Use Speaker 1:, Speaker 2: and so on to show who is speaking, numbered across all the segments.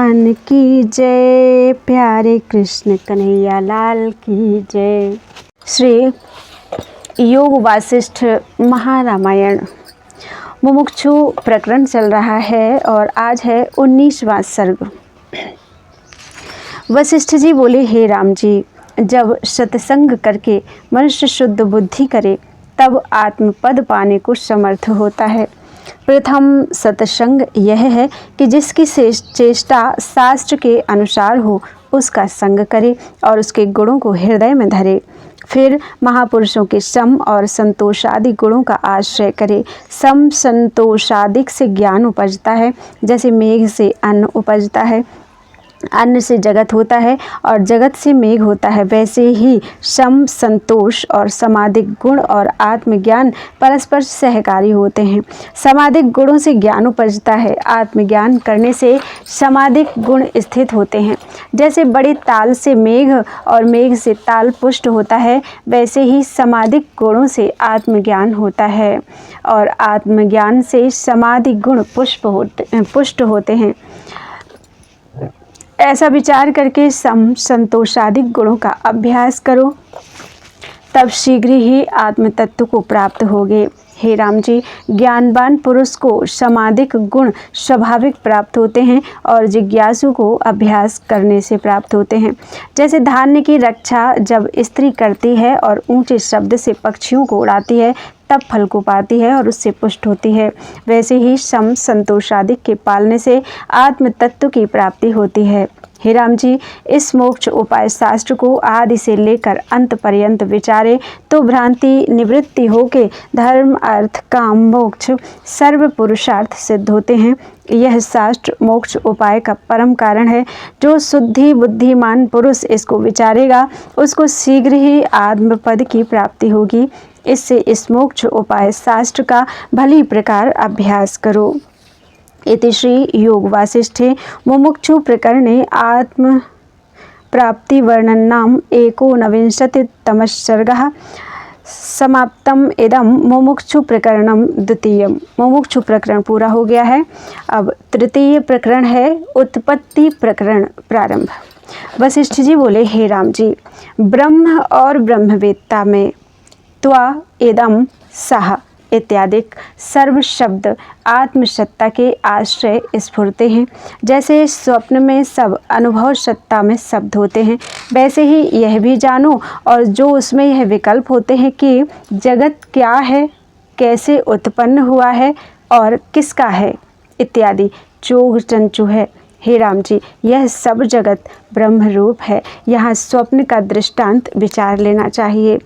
Speaker 1: भगवान की जय। प्यारे कृष्ण कन्हैया लाल की जय। श्री योग वासिष्ठ महारामायण मुमुक्षु प्रकरण चल रहा है और आज है 19वां सर्ग। वशिष्ठ जी बोले, हे राम जी, जब सत्संग करके मनुष्य शुद्ध बुद्धि करे तब आत्मपद पाने को समर्थ होता है। प्रथम सत्संग यह है कि जिसकी चेष्टा शास्त्र के अनुसार हो उसका संग करे और उसके गुणों को हृदय में धरे। फिर महापुरुषों के सम और संतोषादि गुणों का आश्रय करे। सम संतोषादिक से ज्ञान उपजता है, जैसे मेघ से अन्न उपजता है, अन्न से जगत होता है और जगत से मेघ होता है, वैसे ही सम संतोष और समाधिक गुण और आत्मज्ञान परस्पर सहकारी होते हैं। समाधिक गुणों से ज्ञान उपजता है, आत्मज्ञान करने से समाधिक गुण स्थित होते हैं। जैसे बड़े ताल से मेघ और मेघ से ताल पुष्ट होता है, वैसे ही समाधिक गुणों से आत्मज्ञान होता है और आत्मज्ञान से समाधि गुण पुष्ट होते हैं। ऐसा विचार करके सम संतोषादिक गुणों का अभ्यास करो, तब शीघ्र ही आत्म तत्व को प्राप्त होगे। हे राम जी, ज्ञानवान पुरुष को समाधिक गुण स्वाभाविक प्राप्त होते हैं और जिज्ञासु को अभ्यास करने से प्राप्त होते हैं। जैसे धान्य की रक्षा जब स्त्री करती है और ऊंचे शब्द से पक्षियों को उड़ाती है तब फल को पाती है और उससे पुष्ट होती है, वैसे ही सम संतोषादिक के पालने से आत्म तत्व की प्राप्ति होती है। हे राम जी, इस मोक्ष उपाय शास्त्र को आदि से लेकर अंत पर्यंत विचारे तो भ्रांति निवृत्ति होके धर्म अर्थ काम मोक्ष सर्व पुरुषार्थ सिद्ध होते हैं। यह शास्त्र मोक्ष उपाय का परम कारण है। जो शुद्धि बुद्धिमान पुरुष इसको विचारेगा उसको शीघ्र ही आत्मपद की प्राप्ति होगी। इससे इस मोक्ष उपाय शास्त्र का भली प्रकार अभ्यास करो। इति श्री योग वासिष्ठे मुमुक्षु प्रकरणे आत्म प्राप्ति वर्णनाम 19तमः सर्गः समाप्तम। इदम मुमुक्षु प्रकरणम द्वितीयम। मुमुक्षु प्रकरण पूरा हो गया है। अब तृतीय प्रकरण है उत्पत्ति प्रकरण प्रारंभ। वशिष्ठ जी बोले, हे राम जी, ब्रह्म और ब्रह्मवेत्ता में त्वा इदम सह इत्यादि सर्व शब्द आत्मसत्ता के आश्रय स्फुरते हैं। जैसे स्वप्न में सब अनुभव सत्ता में शब्द होते हैं, वैसे ही यह भी जानो और जो उसमें यह विकल्प होते हैं कि जगत क्या है, कैसे उत्पन्न हुआ है और किसका है इत्यादि चोग चंचू है। हे राम जी, यह सब जगत ब्रह्म रूप है। यहाँ स्वप्न का दृष्टांत विचार लेना चाहिए।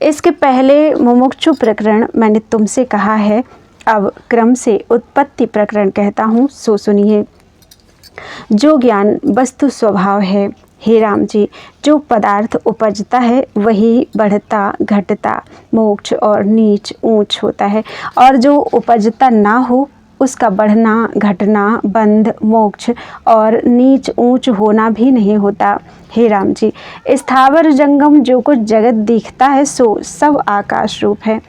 Speaker 1: इसके पहले मुमुक्षु प्रकरण मैंने तुमसे कहा है, अब क्रम से उत्पत्ति प्रकरण कहता हूँ, सो सुनिए। जो ज्ञान वस्तु स्वभाव है, हे राम जी, जो पदार्थ उपजता है वही बढ़ता घटता मोक्ष और नीच ऊंच होता है, और जो उपजता ना हो उसका बढ़ना घटना बंध मोक्ष और नीच ऊंच होना भी नहीं होता। हे राम जी, स्थावर जंगम जो कुछ जगत दिखता है सो सब आकाश रूप है।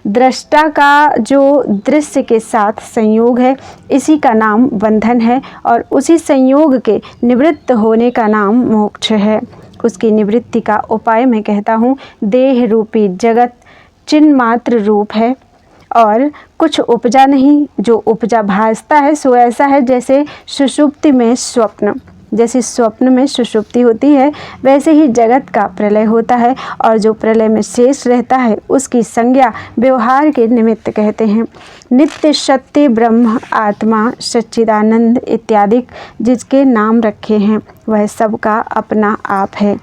Speaker 1: दृष्टा का जो दृश्य के साथ संयोग है, इसी का नाम बंधन है और उसी संयोग के निवृत्त होने का नाम मोक्ष है। उसकी निवृत्ति का उपाय मैं कहता हूँ, देह रूपी जगत चिन्ह मात्र रूप है और कुछ उपजा नहीं। जो उपजा भासता है सो ऐसा है जैसे सुषुप्ति में स्वप्न, जैसे स्वप्न में सुषुप्ति होती है वैसे ही जगत का प्रलय होता है, और जो प्रलय में शेष रहता है उसकी संज्ञा व्यवहार के निमित्त कहते हैं। नित्य सत्य ब्रह्म आत्मा सच्चिदानंद इत्यादि जिसके नाम रखे हैं वह सबका अपना आप है।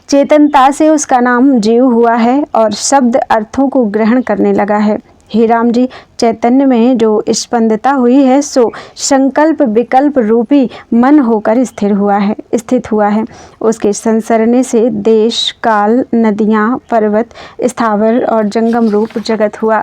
Speaker 1: चेतनता से उसका नाम जीव हुआ है और शब्द अर्थों को ग्रहण करने लगा है। हे राम जी, चैतन्य में जो स्पंदता हुई है सो संकल्प विकल्प रूपी मन होकर स्थित हुआ है। उसके संसरने से देश काल नदियाँ पर्वत स्थावर और जंगम रूप जगत हुआ।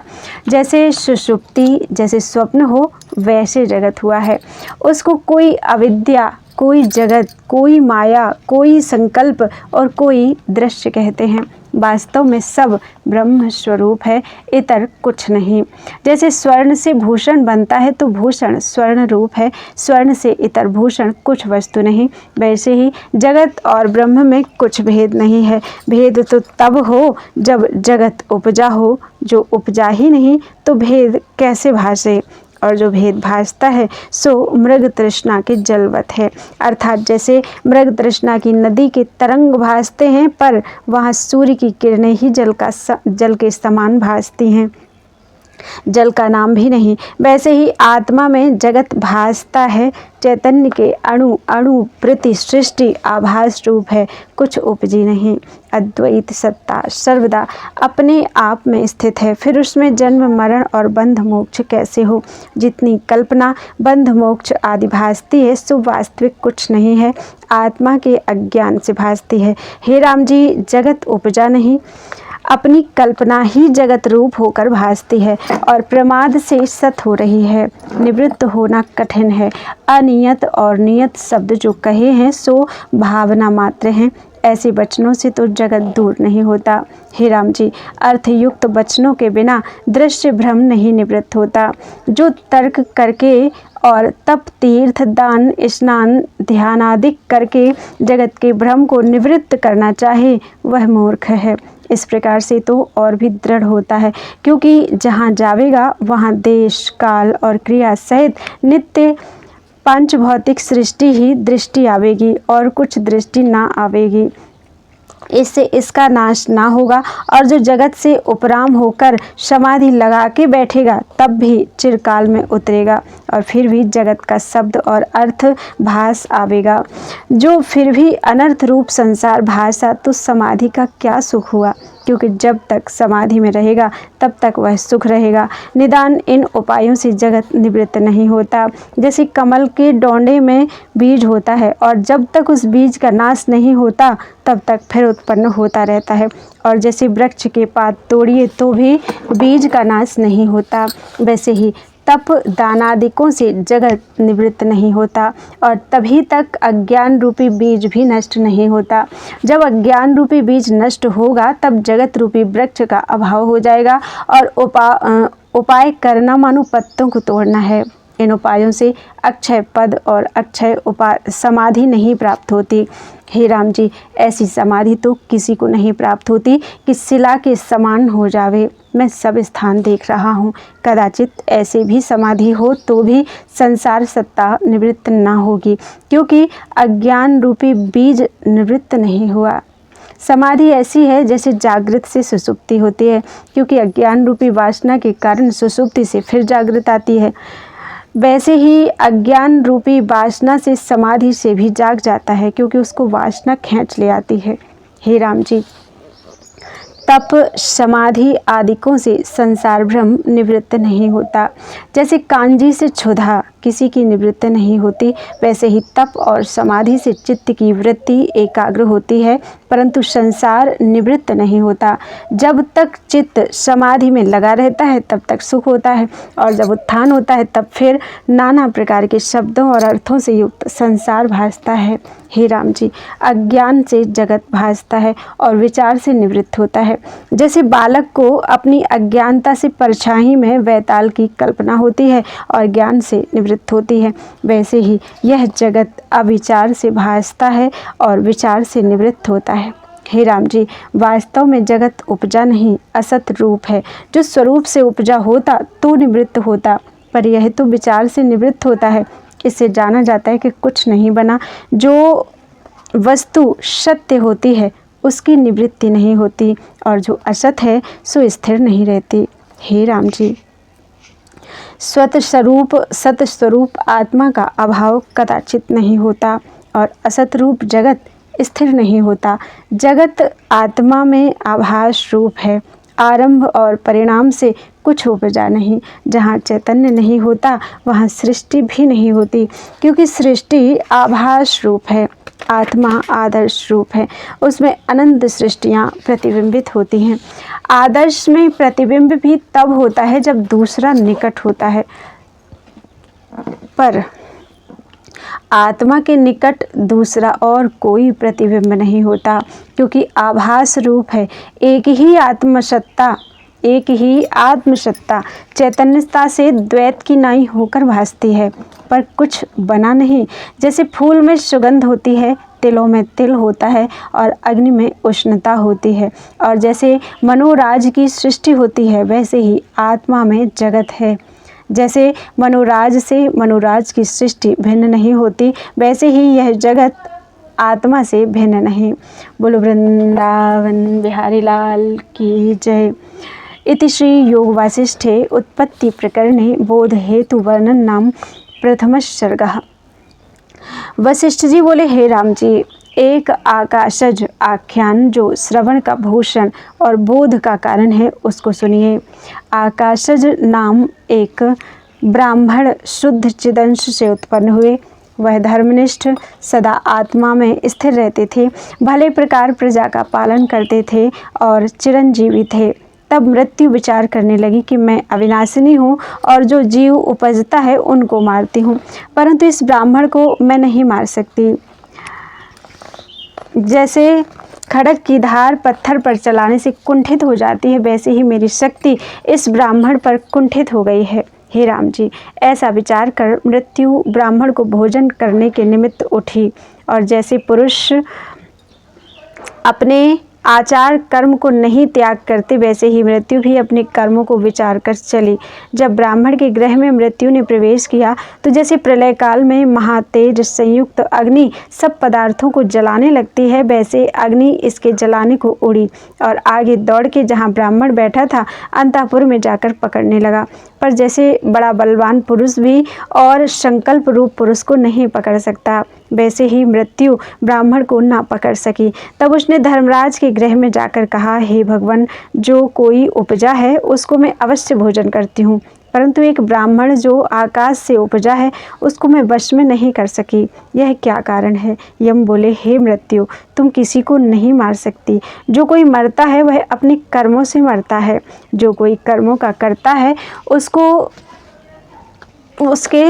Speaker 1: जैसे सुषुप्ति जैसे स्वप्न हो वैसे जगत हुआ है। उसको कोई अविद्या, कोई जगत, कोई माया, कोई संकल्प और कोई दृश्य कहते हैं। वास्तव में सब ब्रह्म स्वरूप है, इतर कुछ नहीं। जैसे स्वर्ण से भूषण बनता है तो भूषण स्वर्ण रूप है, स्वर्ण से इतर भूषण कुछ वस्तु नहीं। वैसे ही जगत और ब्रह्म में कुछ भेद नहीं है। भेद तो तब हो जब जगत उपजा हो, जो उपजा ही नहीं तो भेद कैसे भासे। और जो भेद भासता है सो मृग तृष्णा के जलवत है। अर्थात जैसे मृग तृष्णा की नदी के तरंग भासते हैं, पर वहाँ सूर्य की किरणें ही जल के समान भासती हैं, जल का नाम भी नहीं। वैसे ही आत्मा में जगत भासता है, चैतन्य के अणु अणु प्रति सृष्टि आभास रूप है, कुछ उपजी नहीं। अद्वैत सत्ता सर्वदा अपने आप में स्थित है, फिर उसमें जन्म मरण और बंध मोक्ष कैसे हो। जितनी कल्पना बंध मोक्ष आदि भासती है सो वास्तविक कुछ नहीं है, आत्मा के अज्ञान से भासती है। हे राम जी, जगत उपजा नहीं, अपनी कल्पना ही जगत रूप होकर भासती है और प्रमाद से सत हो रही है। निवृत्त होना कठिन है। अनियत और नियत शब्द जो कहे हैं सो भावना मात्र हैं। ऐसे वचनों से तो जगत दूर नहीं होता। हे राम जी, अर्थयुक्त वचनों के बिना दृश्य भ्रम नहीं निवृत्त होता। जो तर्क करके और तप तीर्थ दान स्नान ध्यान आदि करके जगत के भ्रम को निवृत्त करना चाहे वह मूर्ख है। इस प्रकार से तो और भी दृढ़ होता है, क्योंकि जहाँ जावेगा वहाँ देश काल और क्रिया सहित नित्य पंच भौतिक सृष्टि ही दृष्टि आवेगी और कुछ दृष्टि ना आवेगी। इससे इसका नाश ना होगा और जो जगत से उपराम होकर समाधि लगा के बैठेगा तब भी चिरकाल में उतरेगा और फिर भी जगत का शब्द और अर्थ भास आवेगा। जो फिर भी अनर्थ रूप संसार भाषा तो समाधि का क्या सुख हुआ, क्योंकि जब तक समाधि में रहेगा तब तक वह सुख रहेगा। निदान इन उपायों से जगत निवृत्त नहीं होता। जैसे कमल के डोंडे में बीज होता है और जब तक उस बीज का नाश नहीं होता तब तक फिर उत्पन्न होता रहता है, और जैसे वृक्ष के पात तोड़िए तो भी बीज का नाश नहीं होता, वैसे ही तप दानादिकों से जगत निवृत्त नहीं होता और तभी तक अज्ञान रूपी बीज भी नष्ट नहीं होता। जब अज्ञान रूपी बीज नष्ट होगा तब जगत रूपी वृक्ष का अभाव हो जाएगा और उपाय करना मानो पत्तों को तोड़ना है। इन उपायों से अक्षय पद और अक्षय समाधि नहीं प्राप्त होती। हे राम जी, ऐसी समाधि तो किसी को नहीं प्राप्त होती कि शिला के समान हो जावे। मैं सब स्थान देख रहा हूँ, कदाचित ऐसे भी समाधि हो तो भी संसार सत्ता निवृत्त ना होगी, क्योंकि अज्ञान रूपी बीज निवृत्त नहीं हुआ। समाधि ऐसी है जैसे जागृत से सुषुप्ति होती है, क्योंकि अज्ञान रूपी वासना के कारण सुषुप्ति से फिर जागृत आती है, वैसे ही अज्ञान रूपी वासना से समाधि से भी जाग जाता है, क्योंकि उसको वासना खींच ले आती है। हे राम जी, तप समाधि आदिकों से संसार भ्रम निवृत्त नहीं होता। जैसे कांजी से क्षुधा किसी की निवृत्त नहीं होती, वैसे ही तप और समाधि से चित्त की वृत्ति एकाग्र होती है, परंतु संसार निवृत्त नहीं होता। जब तक चित्त समाधि में लगा रहता है तब तक सुख होता है, और जब उत्थान होता है तब फिर नाना प्रकार के शब्दों और अर्थों से युक्त संसार भासता है। हे राम जी, अज्ञान से जगत भासता है और विचार से निवृत्त होता है। जैसे बालक को अपनी अज्ञानता से परछाई में वैताल की कल्पना होती है और ज्ञान से निवृत्त होती है, वैसे ही यह जगत अविचार से भासता है और विचार से निवृत्त होता है। हे राम जी, वास्तव में जगत उपजा नहीं, असत रूप है। जो स्वरूप से उपजा होता तो निवृत्त होता, पर यह तो विचार से निवृत्त होता है। इससे जाना जाता है कि कुछ नहीं बना। जो वस्तु सत्य होती है उसकी निवृत्ति नहीं होती, और जो असत है सो स्थिर नहीं रहती। हे राम जी, सत स्वरूप आत्मा का अभाव कदाचित नहीं होता और असत रूप जगत स्थिर नहीं होता। जगत आत्मा में आभास रूप है, आरंभ और परिणाम से कुछ उपजा नहीं। जहाँ चैतन्य नहीं होता वहाँ सृष्टि भी नहीं होती, क्योंकि सृष्टि आभास रूप है, आत्मा आदर्श रूप है, उसमें अनंत सृष्टियाँ प्रतिबिंबित होती हैं। आदर्श में प्रतिबिंब भी तब होता है जब दूसरा निकट होता है, पर आत्मा के निकट दूसरा और कोई प्रतिबिंब नहीं होता, क्योंकि आभास रूप है। एक ही आत्मसत्ता चैतन्यता से द्वैत की नाई होकर भासती है, पर कुछ बना नहीं। जैसे फूल में सुगंध होती है, तिलों में तिल होता है और अग्नि में उष्णता होती है, और जैसे मनोराज की सृष्टि होती है, वैसे ही आत्मा में जगत है। जैसे मनोराज से मनोराज की सृष्टि भिन्न नहीं होती, वैसे ही यह जगत आत्मा से भिन्न नहीं। बोलो वृंदावन बिहारी लाल की जय। इति श्री योग वासिष्ठे उत्पत्ति प्रकरणे बोध हेतु वर्णन नाम प्रथम सर्गः। वशिष्ठ जी बोले, हे राम जी, एक आकाशज आख्यान जो श्रवण का भूषण और बोध का कारण है, उसको सुनिए। आकाशज नाम एक ब्राह्मण शुद्ध चिदंश से उत्पन्न हुए। वह धर्मनिष्ठ, सदा आत्मा में स्थिर रहते थे, भले प्रकार प्रजा का पालन करते थे और चिरंजीवी थे। तब मृत्यु विचार करने लगी कि मैं अविनाशिनी हूँ और जो जीव उपजता है उनको मारती हूँ, परंतु इस ब्राह्मण को मैं नहीं मार सकती। जैसे खड़ग की धार पत्थर पर चलाने से कुंठित हो जाती है, वैसे ही मेरी शक्ति इस ब्राह्मण पर कुंठित हो गई है। हे राम जी, ऐसा विचार कर मृत्यु ब्राह्मण को भोजन करने के निमित्त उठी, और जैसे पुरुष अपने आचार कर्म को नहीं त्याग करते, वैसे ही मृत्यु भी अपने कर्मों को विचार कर चली। जब ब्राह्मण के गृह में मृत्यु ने प्रवेश किया, तो जैसे प्रलय काल में महातेज संयुक्त अग्नि सब पदार्थों को जलाने लगती है, वैसे अग्नि इसके जलाने को उड़ी और आगे दौड़ के जहाँ ब्राह्मण बैठा था अंतःपुर में जाकर पकड़ने लगा। पर जैसे बड़ा बलवान पुरुष भी और संकल्प रूप पुरुष को नहीं पकड़ सकता, वैसे ही मृत्यु ब्राह्मण को ना पकड़ सकी। तब उसने धर्मराज के गृह में जाकर कहा, हे भगवान, जो कोई उपजा है उसको मैं अवश्य भोजन करती हूँ, परंतु एक ब्राह्मण जो आकाश से उपजा है उसको मैं वश में नहीं कर सकी। यह क्या कारण है? यम बोले, हे मृत्यु, तुम किसी को नहीं मार सकती। जो कोई मरता है वह अपने कर्मों से मरता है। जो कोई कर्मों का करता है उसको उसके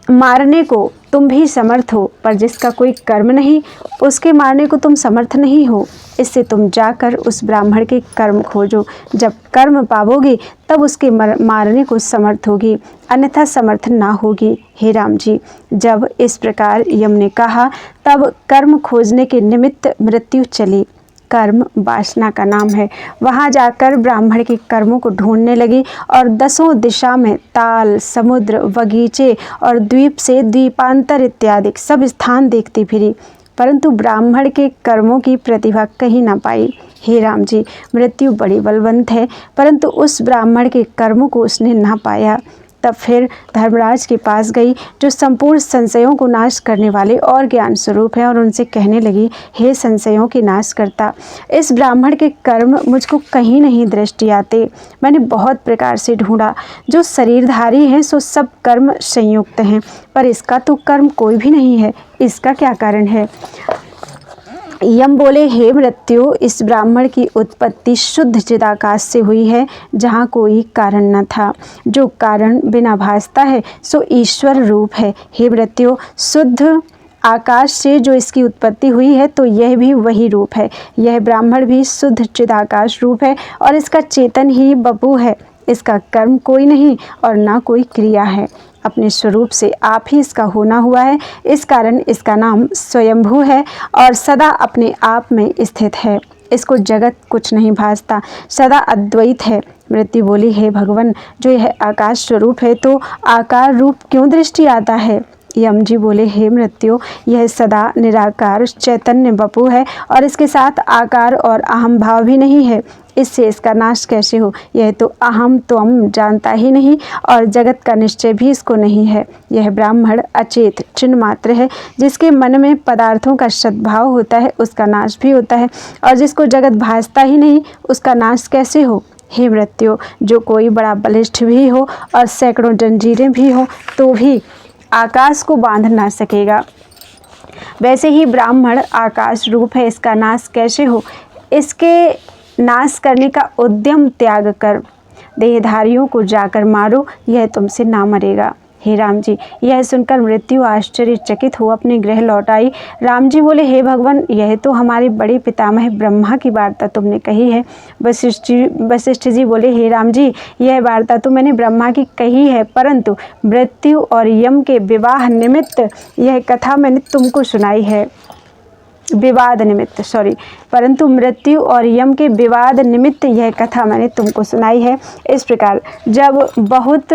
Speaker 1: मारने को तुम भी समर्थ हो, पर जिसका कोई कर्म नहीं उसके मारने को तुम समर्थ नहीं हो। इससे तुम जाकर उस ब्राह्मण के कर्म खोजो। जब कर्म पावोगी तब उसके मारने को समर्थ होगी, अन्यथा समर्थ ना होगी। हे राम जी, जब इस प्रकार यम ने कहा, तब कर्म खोजने के निमित्त मृत्यु चली। कर्म वासना का नाम है। वहाँ जाकर ब्राह्मण के कर्मों को ढूंढने लगी और दसों दिशा में ताल, समुद्र, बगीचे और द्वीप से द्वीपांतर इत्यादि सब स्थान देखती फिरी, परंतु ब्राह्मण के कर्मों की प्रतिभा कहीं ना पाई। हे राम जी, मृत्यु बड़ी बलवंत है, परंतु उस ब्राह्मण के कर्मों को उसने ना पाया। तब फिर धर्मराज के पास गई, जो संपूर्ण संशयों को नाश करने वाले और ज्ञान स्वरूप है, और उनसे कहने लगी, हे संशयों के नाश करता, इस ब्राह्मण के कर्म मुझको कहीं नहीं दृष्टि आते। मैंने बहुत प्रकार से ढूंढा, जो शरीरधारी हैं सो सब कर्म संयुक्त हैं, पर इसका तो कर्म कोई भी नहीं है। इसका क्या कारण है? यम बोले, हे मृत्यु, इस ब्राह्मण की उत्पत्ति शुद्ध चिदाकाश से हुई है, जहाँ कोई कारण न था। जो कारण बिना भासता है सो ईश्वर रूप है। हे मृत्यु, शुद्ध आकाश से जो इसकी उत्पत्ति हुई है, तो यह भी वही रूप है। यह ब्राह्मण भी शुद्ध चिदाकाश रूप है और इसका चेतन ही बपू है। इसका कर्म कोई नहीं और ना कोई क्रिया है। अपने स्वरूप से आप ही इसका होना हुआ है, इस कारण इसका नाम स्वयंभू है और सदा अपने आप में स्थित है। इसको जगत कुछ नहीं भासता, सदा अद्वैत है। मृत्यु बोली, हे भगवान, जो यह आकाश स्वरूप है तो आकार रूप क्यों दृष्टि आता है? यम जी बोले, हे मृत्यु, यह सदा निराकार चैतन्य बपू है और इसके साथ आकार और अहम भाव भी नहीं है। इससे इसका नाश कैसे हो? यह तो अहम त्वम जानता ही नहीं और जगत का निश्चय भी इसको नहीं है। यह ब्राह्मण अचेत चिन्ह मात्र है। जिसके मन में पदार्थों का सद्भाव होता है उसका नाश भी होता है, और जिसको जगत भासता ही नहीं उसका नाश कैसे हो? हे मृत्यु, जो कोई बड़ा बलिष्ठ भी हो और सैकड़ों जंजीरें भी हो तो भी आकाश को बांध ना सकेगा, वैसे ही ब्राह्मण आकाश रूप है। इसका नाश कैसे हो? इसके नाश करने का उद्यम त्याग कर देहधारियों को जाकर मारो, यह तुमसे ना मरेगा। हे राम जी। यह सुनकर मृत्यु आश्चर्यचकित हो अपने गृह लौट आई। राम जी बोले, हे भगवान, यह तो हमारे बड़े पितामह ब्रह्मा की वार्ता तुमने कही है। वशिष्ठ जी बोले, हे राम जी, यह वार्ता तो मैंने ब्रह्मा की कही है, परंतु मृत्यु और यम के विवाह निमित्त यह कथा मैंने तुमको सुनाई है। विवाद निमित्त, परंतु मृत्यु और यम के विवाद निमित्त यह कथा मैंने तुमको सुनाई है। इस प्रकार जब बहुत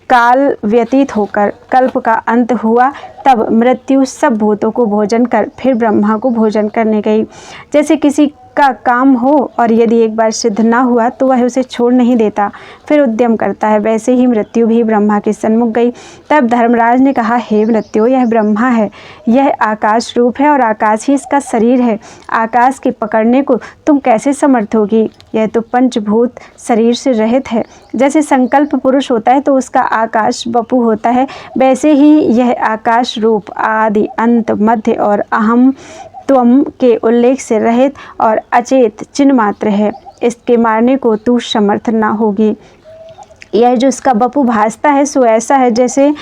Speaker 1: काल व्यतीत होकर कल्प का अंत हुआ, तब मृत्यु सब भूतों को भोजन कर फिर ब्रह्मा को भोजन करने गई। जैसे किसी का काम हो और यदि एक बार सिद्ध ना हुआ तो वह उसे छोड़ नहीं देता, फिर उद्यम करता है, वैसे ही मृत्यु भी ब्रह्मा के सन्मुख गई। तब धर्मराज ने कहा, हे मृत्यु, यह ब्रह्मा है, यह आकाश रूप है और आकाश ही इसका शरीर है। आकाश के पकड़ने को तुम कैसे समर्थ होगी? यह तो पंचभूत शरीर से रहित है। जैसे संकल्प पुरुष होता है तो उसका आकाश वपु होता है, वैसे ही यह आकाश रूप आदि अंत मध्य और अहम त्वम के उल्लेख से रहित और अचेत चिन्ह मात्र है। इसके मारने को तू समर्थ ना होगी। यह जो इसका बपु भासता है सो ऐसा है जैसे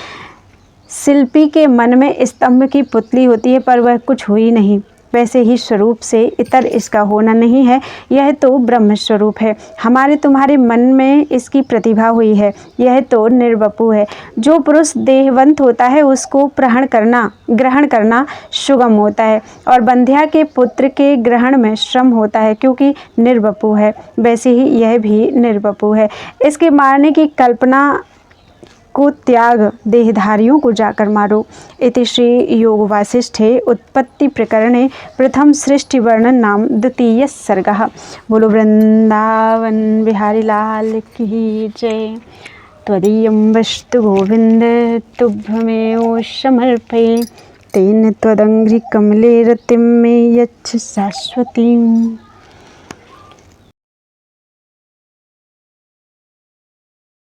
Speaker 1: शिल्पी के मन में स्तंभ की पुतली होती है पर वह कुछ हुई नहीं, वैसे ही स्वरूप से इतर इसका होना नहीं है। यह तो ब्रह्म स्वरूप है, हमारे तुम्हारे मन में इसकी प्रतिभा हुई है। यह तो निर्वपु है। जो पुरुष देहवंत होता है उसको ग्रहण करना सुगम होता है और बंध्या के पुत्र के ग्रहण में श्रम होता है, क्योंकि निर्वपु है, वैसे ही यह भी निर्वपु है। इसके मारने की कल्पना को त्याग देहधारियों को जाकर मारो। इति श्री योग वासिष्ठे उत्पत्ति प्रकरणे प्रथम सृष्टि वर्णन नाम द्वितीय सर्गः। बोलो वृंदावन बिहारी लाल की जय। त्वदीयं वस्तु गोविंद तुभ्यमेव समर्पये, तेन त्वदङ्घ्रि कमले रतिं मे यच्छ शाश्वतीम्।